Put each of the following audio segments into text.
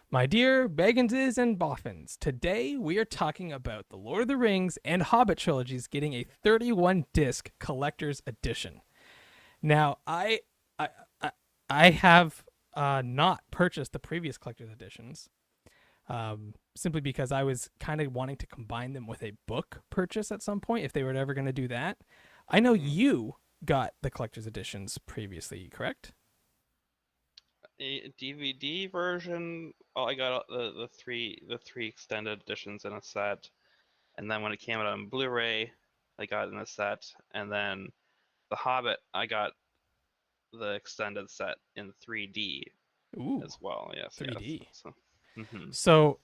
My dear Bagginses and Boffins, today we are talking about the Lord of the Rings and Hobbit trilogies getting a 31 disc collector's edition. Now, I, I, I have not purchased the previous collector's editions, simply because I was kind of wanting to combine them with a book purchase at some point if they were ever going to do that. I know Hmm. you got the collector's editions previously, correct? A DVD version. Oh, I got the three extended editions in a set, and then when it came out on Blu-ray, I got in a set, and then The Hobbit, I got the extended set in 3D Ooh, as well. Yes, yes. 3D. So, hmm So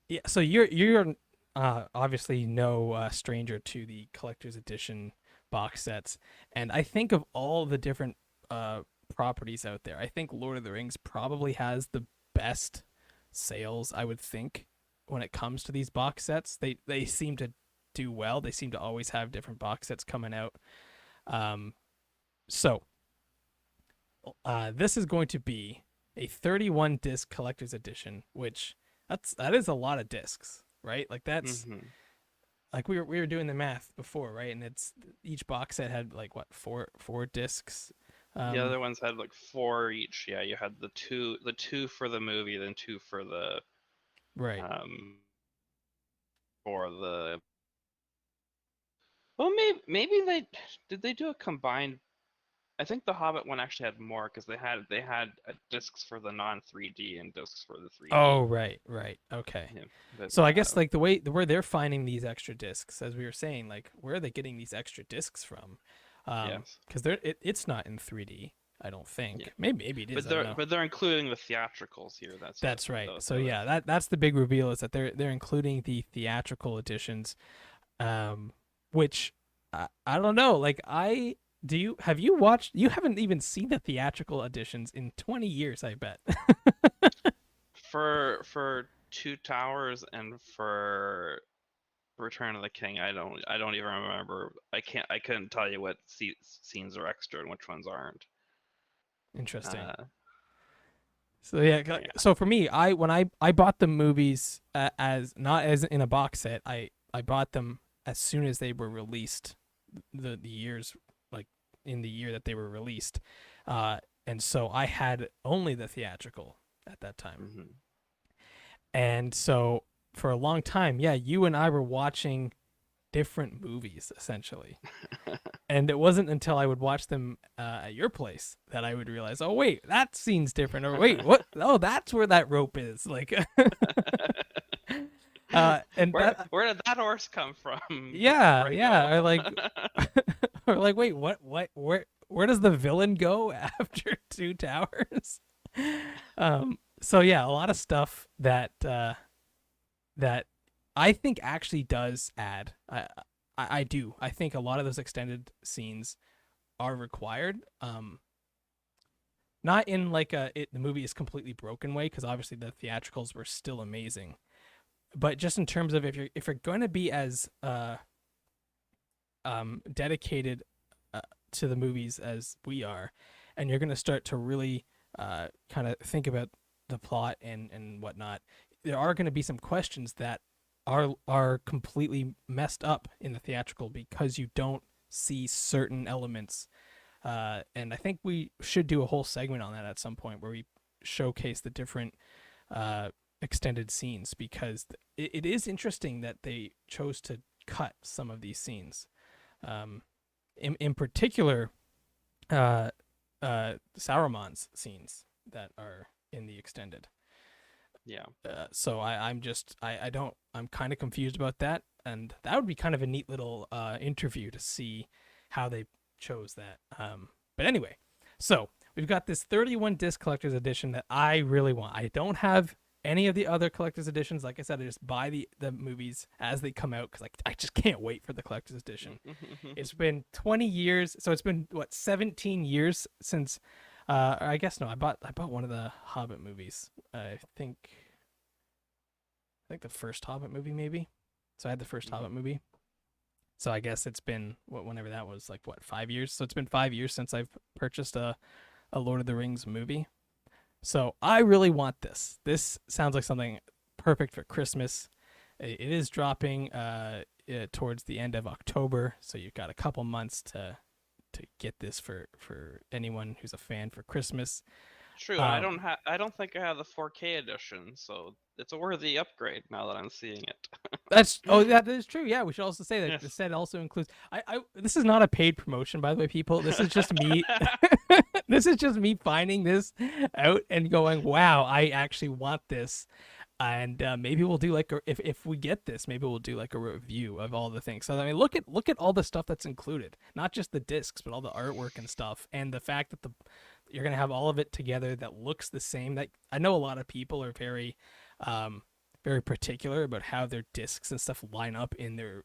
yeah, so you're obviously no stranger to the collector's edition box sets, and I think of all the different uh, properties out there, I think Lord of the Rings probably has the best sales. I would think when it comes to these box sets, they seem to do well. They seem to always have different box sets coming out. Um, so this is going to be a 31 disc collector's edition, which that is a lot of discs, right? Like that's hmm like we were doing the math before, right? And it's each box set had like what four discs. The Um, other ones had like four each. Yeah, you had the two for the movie, then two right. um for the. Well, maybe they do a combined. I think the Hobbit one actually had more because they had discs for the non 3D and discs for the Oh, 3D. right. Okay. Yeah, but So I guess like the way where they're finding these extra discs, as we were saying, like where are they getting these extra discs from? yes, Because it's not in 3D. I don't yeah, think. Maybe it is. but I don't they're know. but they're including the theatricals here. That's what That's right. the So other. yeah, that's the big reveal is that they're including the theatrical editions, um, which I don't know. Like I do you have you watched? You haven't even seen the theatrical editions in 20 years, I bet. For Two Towers and for Return of the King, I don't even remember. I couldn't tell you what scenes are extra and which ones aren't. Interesting. Uh, So yeah, yeah. so for me, I bought the movies as not as in a box set. I bought them as soon as they were released, the years like in the year that they were released, and so I had only the theatrical at that time. hmm And so for a long time, yeah, you and I were watching different movies essentially. And it wasn't until I would watch them at your place that I would realize, oh wait, that scene's different, or wait, what? Oh, that's where that rope is. Like, and Where that, where did that horse come from, yeah, Brago? yeah, or like, or like, wait, where does the villain go after Two Towers? So yeah, a lot of stuff that I think actually does add. I do. I think a lot of those extended scenes are required. Not in like the movie is completely broken way because obviously the theatricals were still amazing, but just in terms of if you're going to be as dedicated uh, to the movies as we are, and you're going to start to really kind of think about the plot and whatnot, there are going to be some questions that are completely messed up in the theatrical because you don't see certain elements. And I think we should do a whole segment on that at some point where we showcase the different extended scenes because it is interesting that they chose to cut some of these scenes. In particular, uh, Sauron's scenes that are in the extended. Yeah. So I don't I'm kind of confused about that, and that would be kind of a neat little interview to see how they chose that. But anyway, so we've got this 31 disc collector's edition that I really want. I don't have any of the other collector's editions. Like I said, I just buy the movies as they come out because I just can't wait for the collector's edition. It's been 20 years, so it's been what 17 years since. I guess no, I bought one of the Hobbit movies. I think the first Hobbit movie maybe. So I had the first Hobbit movie. So I guess it's been whenever that was like what 5 years. So it's been 5 years since I've purchased a Lord of the Rings movie. So I really want this. This sounds like something perfect for Christmas. It is dropping towards the end of October, so you've got a couple months to get this for anyone who's a fan for Christmas. True, and Um, I don't think I have the 4K edition, so it's a worthy upgrade now that I'm seeing it. that is true. Yeah, we should also say that Yes. the set also includes. This is not a paid promotion, by the way, people. This is just me. This is just me finding this out and going, wow, I actually want this. And maybe we'll do like if we get this, maybe we'll do like a review of all the things. So I mean, look at all the stuff that's included, not just the discs, but all the artwork and stuff, and the fact that the you're gonna have all of it together that looks the same. That I know a lot of people are um, very particular about how their discs and stuff line up in their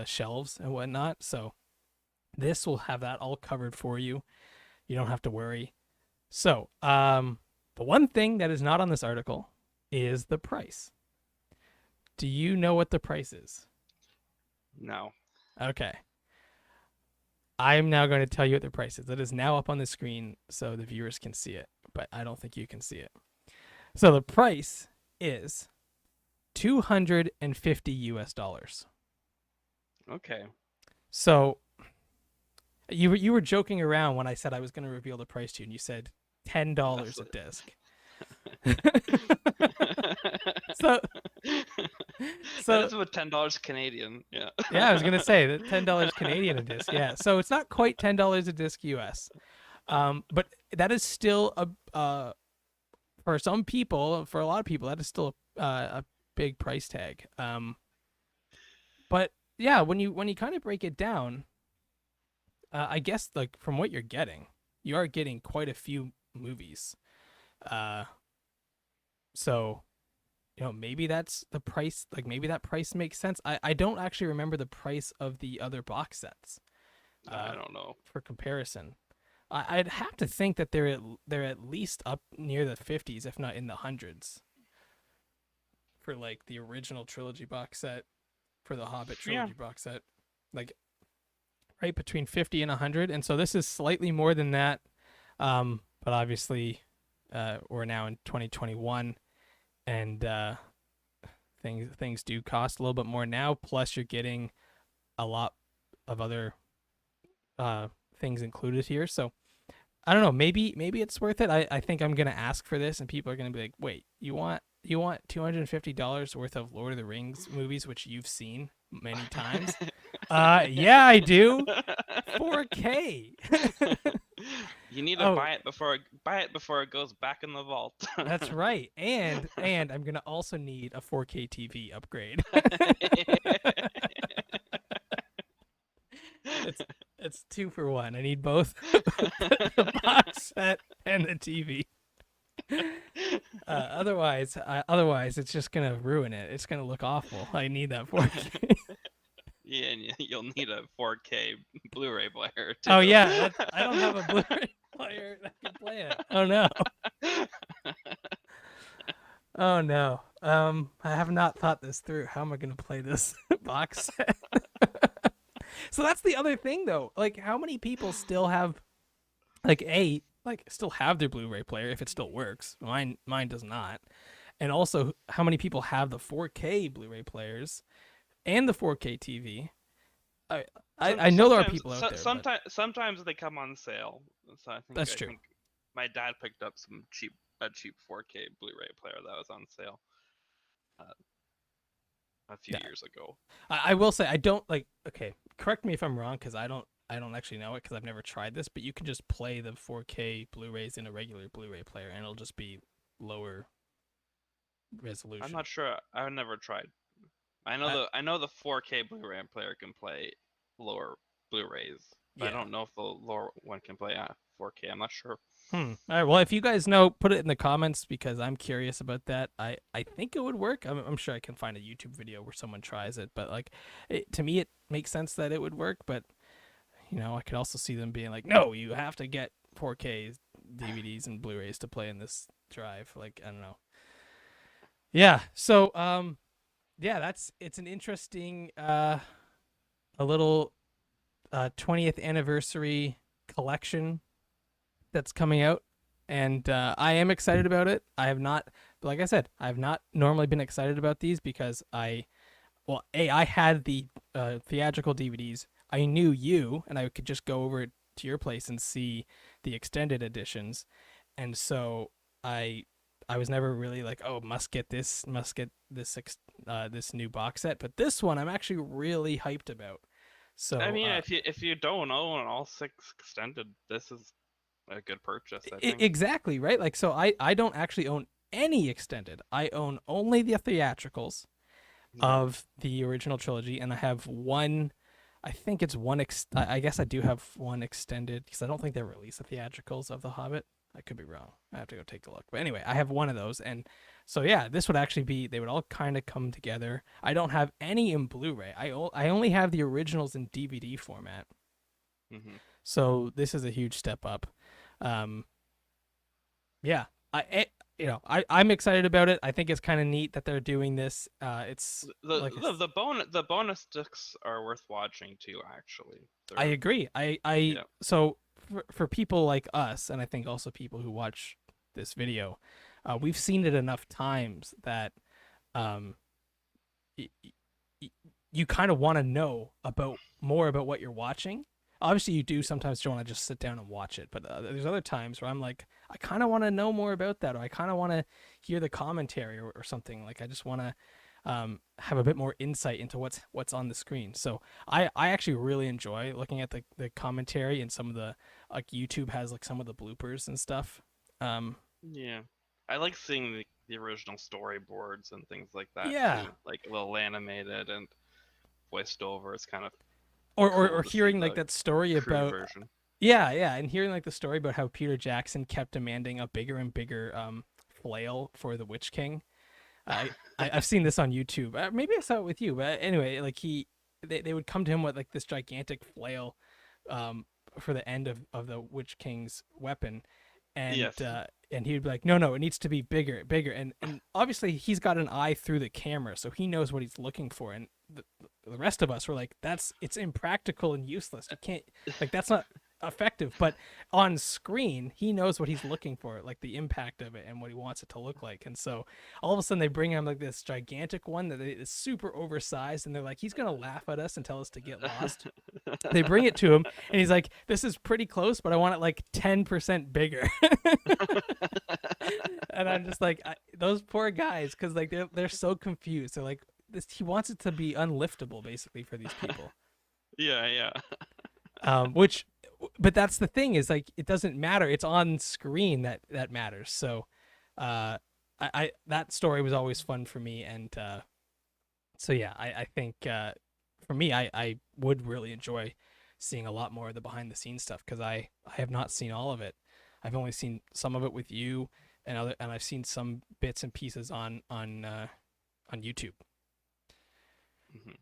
shelves and whatnot. So this will have that all covered for you. You don't have to worry. So the one thing that is not on this article is the price. Do you know what the price is? No. Okay. I'm now going to tell you what the price is. It is now up on the screen so the viewers can see it, but I don't think you can see it. So the price is 250 US dollars. Okay. So you were joking around when I said I was going to reveal the price to you, and you said $10 a disc. so That so is about $10 Canadian. Yeah. yeah, I was gonna say that $10 Canadian a disc. Yeah, so it's not quite $10 a disc US, but that is still for some people, for a lot of people, that is still a big price tag. But yeah, when you kind of break it down, I guess like from what you're getting, you are getting quite a few movies. Uh, so maybe that's the price. Like maybe that price makes sense. I don't actually remember the price of the other box sets I don't know. for comparison. I'd have to think that they're at least up near the 50s, if not in the hundreds, for like the original trilogy box set, for the Hobbit Yeah. trilogy box set, like right between 50 and 100. And so this is slightly more than that, but obviously, we're now in 2021, and things do cost a little bit more now. Plus, you're getting a lot of other things included here. So I don't know. Maybe it's worth it. I think I'm gonna ask for this, and people are gonna be like, "Wait, you want $250 worth of Lord of the Rings movies, which you've seen many times?" Yeah, I do. 4K. You need to Oh, buy it before it goes back in the vault. that's right. And I'm gonna also need a 4K TV upgrade. it's it's two for one. I need both the box set and the TV. Otherwise, it's just gonna ruin it. It's gonna look awful. I need that 4K. Yeah, and you'll need a 4K Blu-ray player too. Oh yeah, I don't have a Blu-ray player that can play it. Oh no. Oh no. I have not thought this through. How am I gonna play this box set? So that's the other thing though. Like how many people still have still have their Blu-ray player if it still works. Mine does not. And also how many people have the 4K Blu-ray players and the 4K TV? I I know there are people out there, but sometimes they come on sale. So that's I true. think my dad picked up a cheap 4K Blu-ray player that was on sale uh, a few Yeah. years ago. I will say I don't like. Okay, correct me if I'm wrong because I don't actually know it because I've never tried this. But you can just play the 4K Blu-rays in a regular Blu-ray player, and it'll just be lower I'm resolution. not sure. I've never tried. Uh, I know the 4K Blu-ray player can play lower Blu-rays, but I yeah. don't know if the lower one can play 4K. I'm not sure. All right. Well, if you guys know, put it in the comments because I'm curious about that. I think it would work. I'm sure I can find a YouTube video where someone tries it, but like, to me, it makes sense that it would work. But I could also see them being like, no, you have to get 4K DVDs and Blu-rays to play in this drive. Like, I don't know. Yeah. So, yeah, it's an interesting, a little 20th anniversary collection that's coming out, and I am excited about it. I have not, like I said, I have not normally been excited about these because I had the theatrical DVDs. I knew you, and I could just go over to your place and see the extended editions, and so I I was never really like, oh, must get this new box set. But this one, I'm actually really hyped about. I So mean, if you don't own all six extended, this is a good purchase, I think. exactly right. Like, so I don't actually own any extended. I own only the theatricals Yeah. of the original trilogy, and I have one. I think it's one. I guess I do have one extended because I don't think they released the theatricals of The Hobbit. I could be wrong. I have to go take a look. But anyway, I have one of those, and so yeah, this would actually be. They would all kind of come together. I don't have any in Blu-ray. I only have the originals in DVD format. Hmm. So this is a huge step up. Um, yeah, I'm excited about it. I think it's kind of neat that they're doing this. It's like The bonus discs are worth watching too. Actually, I they're agree. I yeah. so for people like us, and I think also people who watch this video, we've seen it enough times that um, y- y- you kind of want to know about more about what you're watching. Obviously, you do sometimes just want to just sit down and watch it, but there's other times where I'm like, I kind of want to know more about that, or I kind of want to hear the commentary or something. Like, I just want to have a bit more insight into what's on the screen. So I actually really enjoy looking at the commentary and some of the like YouTube has like some of the bloopers and stuff. Um, Yeah. I like seeing the original storyboards and things like that yeah, too, like a little animated and voiced over. It's kind of or cool to see hearing like the that story crude about version. yeah, and hearing like the story about how Peter Jackson kept demanding a bigger and bigger flail for the Witch King. I've seen this on YouTube. Maybe I saw it with you, but anyway, like they would come to him with like this gigantic flail, for the end of the Witch King's weapon, Yes. and he'd be like, no, it needs to be bigger, bigger, and obviously he's got an eye through the camera, so he knows what he's looking for, and the rest of us were like, it's impractical and useless. You can't like that's not effective, but on screen he knows what he's looking for, like the impact of it and what he wants it to look like. And so all of a sudden they bring him like this gigantic one that is super oversized, and they're like, he's gonna laugh at us and tell us to get lost. They bring it to him, and he's like, this is pretty close, but I want it like 10% bigger. And I'm just like, those poor guys, because like they're so confused. They're like, this, he wants it to be unliftable basically for these people. Yeah, yeah. Which, but that's the thing, is like, it doesn't matter. It's on screen that matters. So, I that story was always fun for me, and so yeah, I think for me, I would really enjoy seeing a lot more of the behind the scenes stuff, because I have not seen all of it. I've only seen some of it with you, and I've seen some bits and pieces on YouTube. Hmm.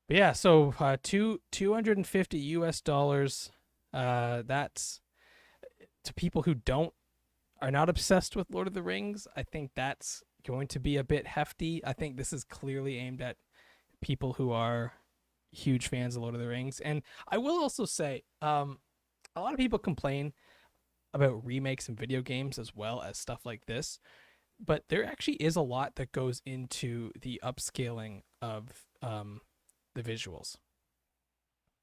But yeah, so 250 US dollars. That's to people who don't are not obsessed with Lord of the Rings. I think that's going to be a bit hefty. I think this is clearly aimed at people who are huge fans of Lord of the Rings. And I will also say, a lot of people complain about remakes in video games as well as stuff like this, but there actually is a lot that goes into the upscaling of the visuals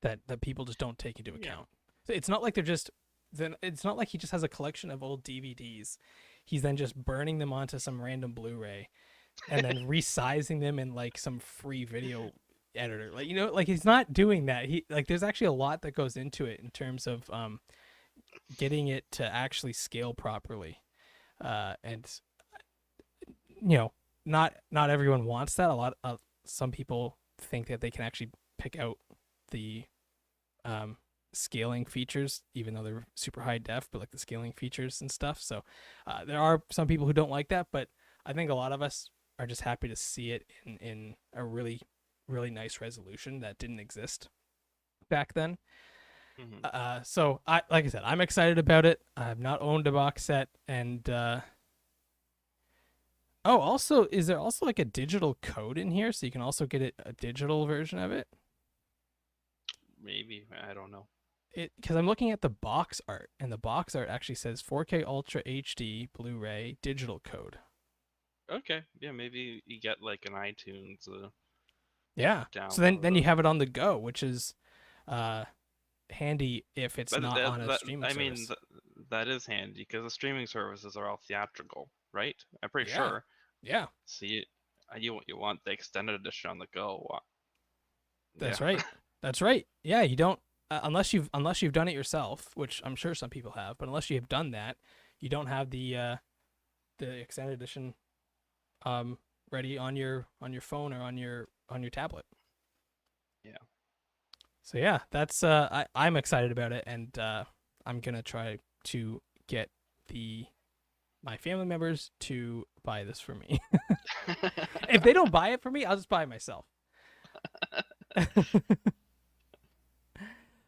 that people just don't take into Yeah. account. So it's not like they're just then it's not like he just has a collection of old DVDs. He's then just burning them onto some random Blu-ray and then resizing them in like some free video editor. Like, like he's not doing that. He like there's actually a lot that goes into it in terms of getting it to actually scale properly. And you know, not everyone wants that. A lot of some people think that they can actually pick out the um, scaling features, even though they're super high def, but like the scaling features and stuff. So there are some people who don't like that, but I think a lot of us are just happy to see it in a really, really nice resolution that didn't exist back then. Hmm. So like I said, I'm excited about it. I've not owned a box set, and oh, also, is there also like a digital code in here, so you can also get a digital version of it? Maybe, I don't know. it because I'm looking at the box art, and the box art actually says 4K Ultra HD Blu-ray digital code. Okay, yeah, maybe you get like an iTunes Yeah. So then download you of have it. it on the go, which is uh handy if it's But not on a streaming I mean, service. that is handy because the streaming services are all theatrical, right? I'm pretty Yeah. sure. Yeah. So you want the extended edition on the go. That's Yeah. right. That's right. Yeah, you don't unless you've done it yourself, which I'm sure some people have, but unless you have done that, you don't have the extended edition um ready on your phone or on your tablet. Yeah. So yeah, that's I'm excited about it, and I'm gonna try to get the my family members to buy this for me. If they don't buy it for me, I'll just buy it myself.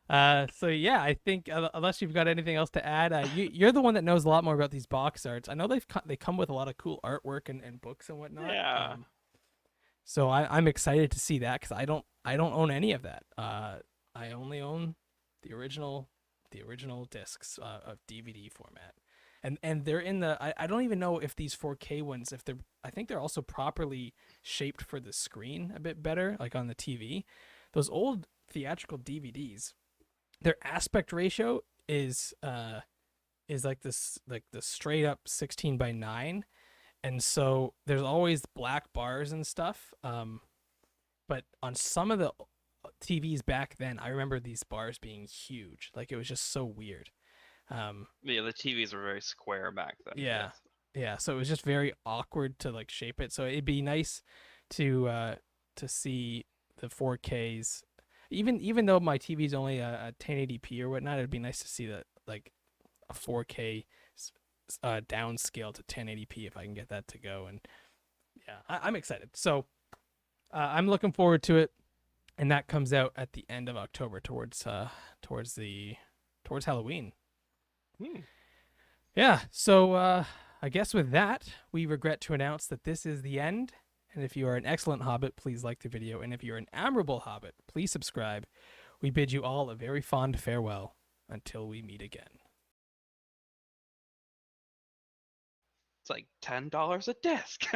So yeah, I think unless you've got anything else to add, you're the one that knows a lot more about these box arts. I know they come with a lot of cool artwork and books and whatnot. Yeah. So I'm excited to see that because I don't own any of that. I only own the original the original discs of DVD format, and they're in the I don't even know if these 4K ones if they're I think they're also properly shaped for the screen a bit better like on the TV. Those old theatrical DVDs, their aspect ratio is like this like the straight up 16 by 9, and so there's always black bars and stuff. But on some of the TVs back then, I remember these bars being huge. Like it was just so weird. Um, Yeah, the TVs were very square back then. yeah, Yes. yeah. So it was just very awkward to like shape it. So it'd be nice to see the 4Ks. Even though my TV is only a 1080p or whatnot, it'd be nice to see that like a 4K downscale to 1080p if I can get that to go. And yeah, I'm excited. So I'm looking forward to it, and that comes out at the end of October towards the towards Halloween. Hmm. Yeah. So I guess with that, we regret to announce that this is the end. And if you are an excellent hobbit, please like the video. And if you're an admirable hobbit, please subscribe. We bid you all a very fond farewell until we meet again. It's like $10 a disc.